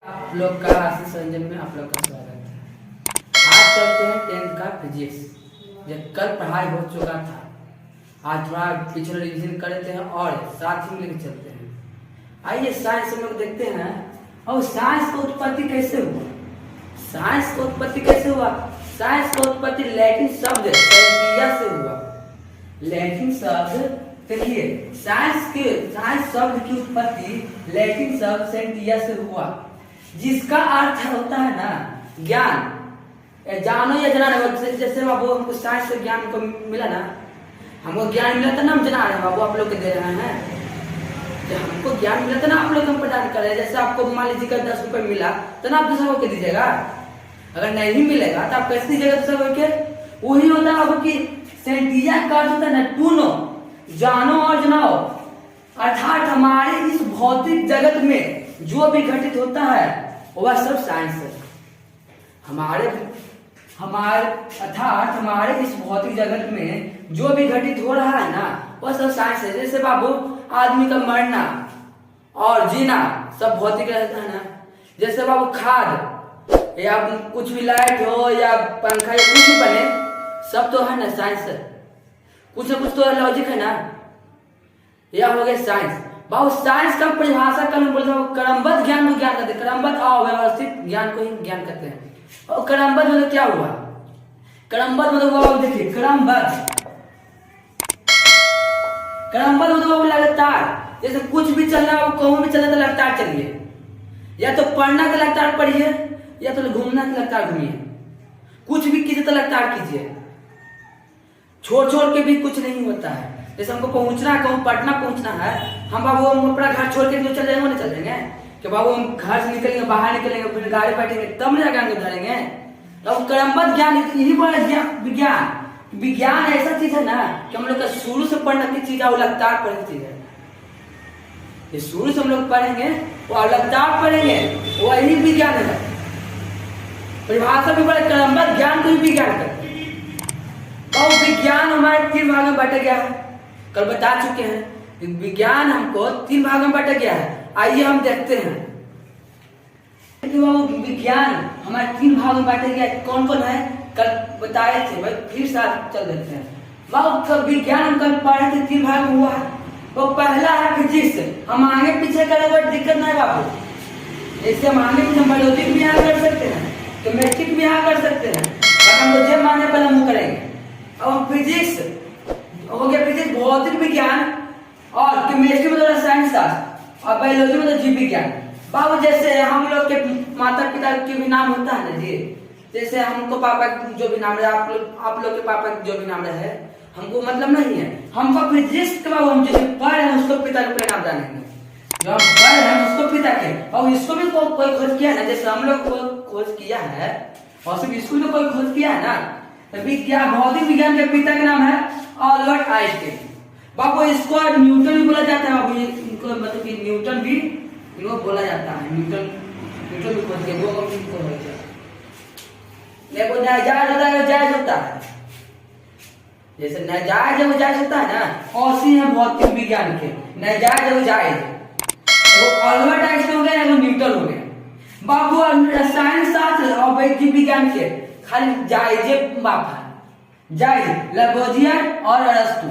आप लोग का आशीष रंजन में आप लोग का स्वागत है। आज चलते हैं 10th का फिजिक्स। जब कल पढ़ाई हो चुका था, आज थोड़ा पिछले रिवीजन करते हैं और साथ ही लेकर चलते हैं। आइए साइंस हम लोग देखते हैं। और साइंस का उत्पत्ति कैसे हुआ? साइंस का उत्पत्ति कैसे हुआ? साइंस का उत्पत्ति लैटिन शब्द सेंटिया से हुआ। लैटिन शब्द देखिए, साइंस शब्द की उत्पत्ति लैटिन शब्द सेंटिया से हुआ, जिसका अर्थ होता है ना ज्ञान, जानो या जना। जैसे बाबू हमको साइंस से ज्ञान को मिला ना, हमको ज्ञान मिला था ना, हम जना रहे हैं बाबू, आप लोग को दे रहे हैं। जब हमको ज्ञान मिला था ना, आप लोग हम प्रदान कर रहे हैं। जैसे आपको मान लीजिए 10 रुपए मिला तो ना आप दूसरा को दीजिएगा। अगर नहीं मिलेगा तो आप कैसे दीजिएगा दूसरा को? वही होता है बाबू की सेंटिया का अर्थ होता है ना टू नो, जानो और जनाओ। अर्थात हमारे इस भौतिक जगत में जो भी घटित होता है वह सब साइंस है। अर्थात हमारे इस भौतिक जगत में जो भी घटित हो रहा है ना, वह सब साइंस है। जैसे बाबू आदमी का मरना और जीना सब भौतिक रहता है ना। जैसे बाबू खाद या कुछ भी लाइट हो या पंखा या कुछ भी बने, सब तो है ना साइंस है। कुछ ना कुछ तो लॉजिक है ना, यह हो गया साइंस। बाबू साइंस का परिभाषा कल बोलते हैं क्रमबद्ध ज्ञान को ज्ञान कहते हैं। क्रमबद्ध अव्यवस्थित ज्ञान को ही ज्ञान कहते हैं। और क्रमबद्ध मतलब क्या हुआ? क्रमबद्ध मतलब हुआ, देखिए क्रमबद्ध मतलब लगातार। जैसे कुछ भी चल रहा है, कहूं भी चल रहा है तो लगातार चलिए। या तो पढ़ना तो लगातार पढ़िए, या तो घूमना तो लगातार घूमिए। कुछ भी कीजिए तो लगातार कीजिए, छोड़ छोड़ के भी कुछ नहीं होता है। जैसे हमको पहुंचना है, कहूँ पटना पहुंचना है, हम बाबू हम अपना घर छोड़ के चल जाएंगे, नहीं चल जाएंगे कि बाबू हम घर से निकलेंगे, बाहर निकलेंगे, फिर गाड़ी बैठेंगे तब ना जाकर हमको धरेंगे। तो क्रमबद्ध ज्ञान यही बोला विज्ञान। विज्ञान ऐसा चीज है ना कि हम लोग का शुरू से पढ़ने की चीज है, वो लगातार पढ़ने की चीज है। ये शुरू से हम लोग पढ़ेंगे और लगातार पढ़ेंगे, वही विज्ञान है। परिभाषा भी बड़े क्रमबद्ध ज्ञान को ही विज्ञान करते हैं। और विज्ञान हमारे 3 भाग में बांटा गया है, कल बता चुके हैं। विज्ञान हमको 3 भाग में बांटा गया है। आइए हम देखते हैं विज्ञान हमारे 3 भाग में बांटा गया है। कौन कौन है कल बताए थे भाई, फिर साथ चल देते हैं। विज्ञान हम कल पढ़े थे 3 भाग में हुआ है। वो पहला है फिजिक्स। हम आगे पीछे करें कोई दिक्कत नहीं बाबू। जैसे हम आगे पीछे बायोलॉजी भी यहाँ कर सकते हैं, केमिस्ट्री भी यहाँ कर सकते हैं, बट हमको जब माने पहले हम करेंगे। अब फिजिक्स हो गया, फिजिक्स भौतिक विज्ञान, और केमिस्ट्री में रसायन शास्त्र, और बायोलॉजी में जीव विज्ञान। बाबू जैसे हम लोग के माता पिता के भी नाम होता है ना जी। जैसे हमको पापा जो भी नाम रहे, आप लोग के पापा जो भी नाम रहे, हमको मतलब नहीं है। हमको फिजिक्स के बाबू हम जैसे पढ़ रहे हैं उसको पिता के नाम जानेंगे, जो हम पढ़ रहे हैं उसको पिता के। और इसको भी कोई खोज किया ना, जैसे हम लोग को खोज किया है, और सिर्फ इसको भी कोई खोज किया है ना। विज्ञान भौतिक विज्ञान के पिता का नाम है अल्बर्ट आइंस्टाइन। बाबू इसको न्यूटन भी बोला जाता है। बाबू इनको मतलब कि न्यूटन भी इनको बोला जाता है। न्यूटन भी खोज के 2 कंपनी को है। देखो नाजायज होता है, जायज होता है। जैसे नाजायज है वो जायज होता है ना, और सी है भौतिक विज्ञान के नाजायज है वो जायज। वो अल्बर्ट आइंस्टाइन हो गया या न्यूटन हो गया। बाबू रसायन शास्त्र और वैज्ञानिक विज्ञान के खाली जायजे बाप है, जायज लैबोजियर और अरस्तु।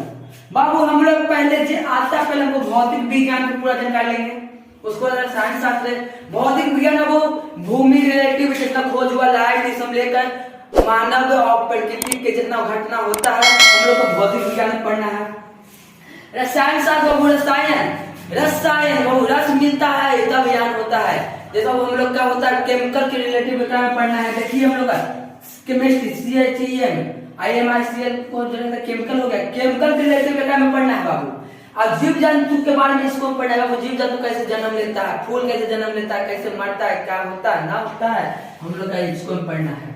बाबू हम लोग पहले पहले हमको भौतिक विज्ञान की पूरा जानकारी लेंगे, उसको रसायन शास्त्र। भौतिक विज्ञान है वो भूमि रिलेटिव जितना खोज हुआ, लाइट ये सब लेकर मानव और प्रकृति के जितना घटना होता है हम लोग को भौतिक विज्ञान में पढ़ना है। रसायन शास्त्र वो रसायन वो रस मिलता है तब ज्ञान होता है। जैसा वो हम लोग का होता है केमिकल के रिलेटिव में पढ़ना है। देखिए हम लोग का केमिस्ट्री CHEM IMICL को केमिकल हो गया, केमिकल के रिलेटिव में पढ़ना है बाबू। अब जीव जंतु के बारे में इसको पढ़ना है। वो जीव जंतु कैसे जन्म लेता है, फूल कैसे जन्म लेता है, कैसे मरता है, क्या होता है ना होता है, हम लोग का इसको पढ़ना है।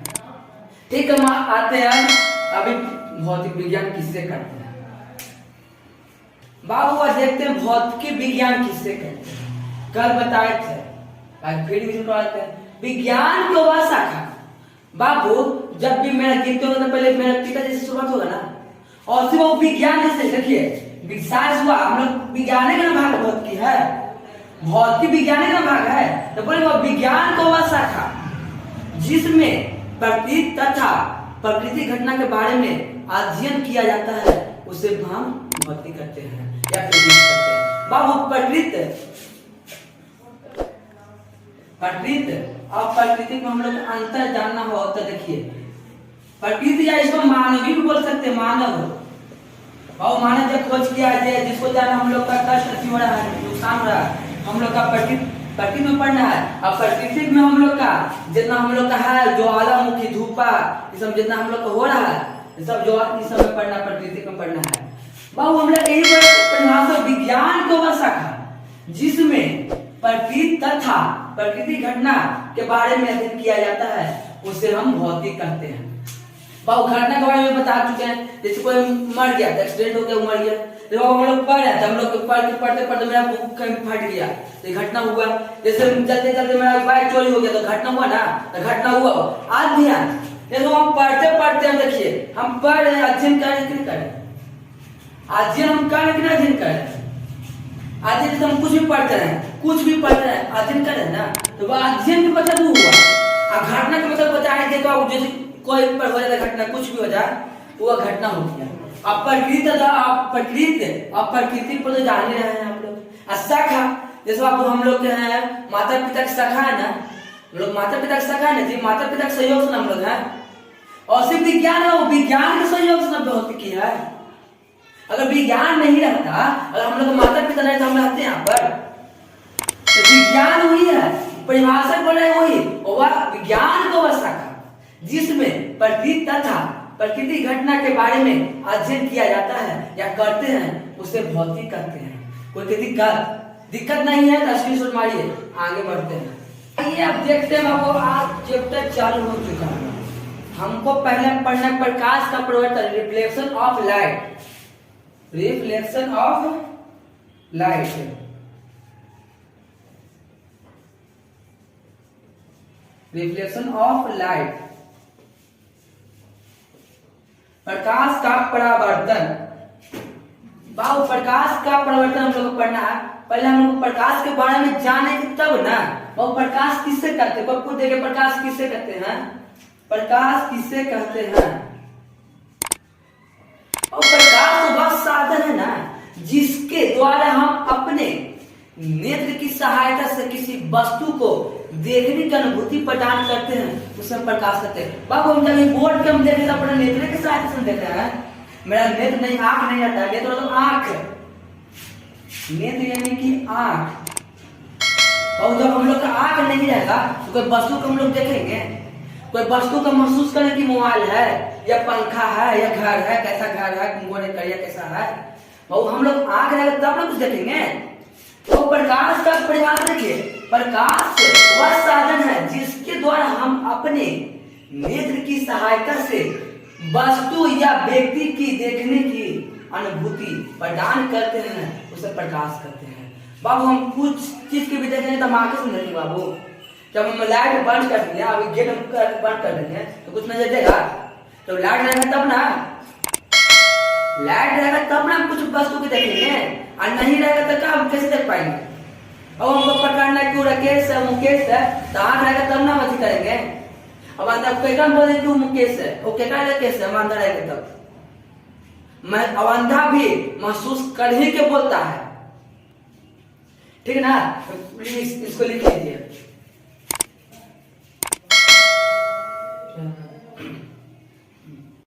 ठीक है, हम आते हैं अभी भौतिक विज्ञान किससे करते हैं बाबू। आज देखते हैं भौतिक विज्ञान किससे कहते हैं। कल बताए थे, आज फिर भी पढ़ते हैं विज्ञान की वह शाखा। बाबू जब भी मेरा गिनती होगा तो पहले मेरा पिताजी से शुरुआत होगा ना, और फिर वो विज्ञान जैसे देखिए साइंस हुआ, हम लोग विज्ञान का भाग बहुत की है। भौतिक विज्ञान का भाग है, तो बोले वो विज्ञान को वह शाखा जिसमें प्रतीत तथा प्रकृति घटना के बारे में अध्ययन किया जाता है उसे हम भौतिक कहते हैं या फिजिक्स कहते हैं। बाबू प्रकृति और प्रकृति को हम लोग अंतर जानना हो तो देखिए प्रकृति या इसको मानव भी बोल सकते हैं, मानव और मानव जब खोज किया है जिसको जाना हम लोग का कष्ट हो रहा है, नुकसान हो रहा है, हम लोग का प्रकृति में पढ़ना है। अब प्रकृति में हम लोग का जितना हम लोग का है ज्वालामुखी धूपा ये सब जितना हम लोग का हो रहा है ये सब जो इस सब में पढ़ना प्रकृति में पढ़ना है। बाबू हम लोग यही परिभाषा विज्ञान को वह शाखा जिसमें प्रकृति तथा प्रकृति घटना के बारे में अध्ययन किया जाता है उसे हम भौतिक कहते हैं। बाबू घटना के बारे में बता चुके हैं, जैसे कोई मर गया एक्सीडेंट हो गया मर गया तो हम लोग पढ़ रहे थे, हम लोग पढ़ते मेरा बुक कहीं फट गया तो घटना हुआ। जैसे चलते चलते मेरा बाइक चोरी हो गया तो घटना हुआ ना, तो घटना हुआ। आज ध्यान जैसे हम पढ़ते हम देखिए हम पढ़ रहे अध्ययन कर रहे अध्ययन हम कर रहे अध्ययन कर रहे अध्ययन जैसे हम कुछ भी पढ़ते रहे अध्ययन कर रहे ना, तो वह अध्ययन का मतलब हुआ। अब घटना का मतलब बताया देखो जैसे कोई पर हो जाता घटना कुछ भी हो जाए वो घटना हो गया। अब प्रकृति पर तो जान ही रहे हैं हम लोग। शाखा जैसे आप हम लोग के हैं माता पिता की शाखा है ना, हम लोग माता पिता की शाखा है ना जी, माता पिता के सहयोग से हम लोग हैं। और सिर्फ विज्ञान है वो विज्ञान के सहयोग से भौतिकी है। अगर विज्ञान नहीं रहता, अगर हम लोग माता पिता नहीं तो हम रहते यहाँ पर, तो विज्ञान वही है परिभाषा बोले वही वह विज्ञान को वह शाखा जिसमें प्रकृति तथा प्रकृति घटना के बारे में अध्ययन किया जाता है या करते हैं उसे भौतिक कहते हैं। कोई दिक्कत नहीं है तो स्क्रीनशॉट मारिए, आगे बढ़ते हैं। ये आप देखते हैं आपको आज चैप्टर चालू हो चुका है। हमको पहले पढ़ना प्रकाश का परिवर्तन reflection of light, reflection of light, reflection of light, प्रकाश का परावर्तन। बाबू प्रकाश का परिवर्तन हम लोग को पढ़ना है। पहले हम लोग प्रकाश के बारे में जाने तब ना वो प्रकाश किससे कहते हैं, खुद देखे प्रकाश किससे कहते हैं, प्रकाश किससे कहते हैं। और प्रकाश तो बस साधन है ना जिसके द्वारा हम अपने नेत्र की सहायता से किसी वस्तु को देखने की अनुभूति प्रदान करते हैं, उसे हम प्रकाश कहते हैं। बाबू हम जब बोर्ड पे हम देख अपने नेत्र की सहायता से देख रहे हैं, मेरा नेत्र नहीं आंख नहीं रहता है, नेत्र मतलब आंख, नेत्र यानी कि आंख। और जब हम लोग का आंख नहीं रहेगा तो कोई वस्तु को हम लोग देखेंगे, कोई वस्तु को महसूस करें कि मोबाइल है या पंखा है या घर है, कैसा घर है, गोरे करिया कैसा है, और हम लोग आंख रहेगा तब ना कुछ देखेंगे। तो प्रकाश का परिभाषा देखिए, प्रकाश वह साधन है जिसके द्वारा हम अपने नेत्र की सहायता से वस्तु या व्यक्ति की देखने की अनुभूति प्रदान करते हैं, उसे प्रकाश कहते हैं। बाबू हम कुछ चीज के भी देखेंगे तो आंखें से देखेंगे। बाबू जब हम लाइट बंद कर देंगे, अभी गेट बंद कर देंगे तो कुछ नजर देगा, तो लाइट रहेगा तब ना, लाइट रहेगा तब ना हम कुछ वस्तु को देखेंगे, और नहीं रहेगा तो क्या हम कैसे देख पाएंगे। अब हमको पकड़ना क्यों राकेश है मुकेश है, तो आंख रहेगा तब ना हम अथी करेंगे। अब अंदर केकरा बोले क्यों मुकेश है, वो केकरा राकेश है, हम अंदर रहेगा तब। मैं अब अंधा भी महसूस कर ही के बोलता है, ठीक है ना। प्लीज इसको लिख लीजिए।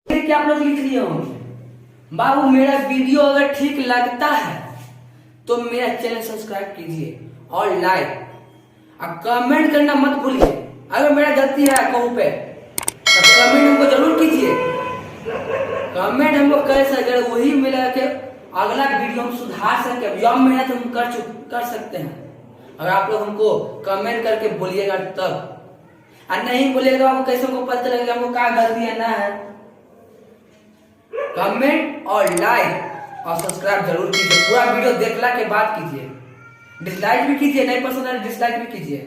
क्या आप लोग लिख लिए होंगे। बाबू मेरा वीडियो अगर ठीक लगता है तो मेरा चैनल सब्सक्राइब कीजिए और लाइक और कमेंट करना मत भूलिए। अगर मेरा गलती है कहूं पे तो कमेंट हमको जरूर कीजिए। कमेंट हमको कर सके वही मिला के अगला वीडियो हम सुधार सके, यह मेहनत हम कर सकते हैं। अगर आप लोग हमको कमेंट करके बोलिएगा तब, और नहीं बोलिएगा तो आपको कैसे को पता लगेगा हमको क्या गलती है ना है। कमेंट और लाइक और सब्सक्राइब जरूर कीजिए। पूरा वीडियो देखला के बाद कीजिए, डिसलाइक भी कीजिए, नहीं पसंद है डिसलाइक भी कीजिए।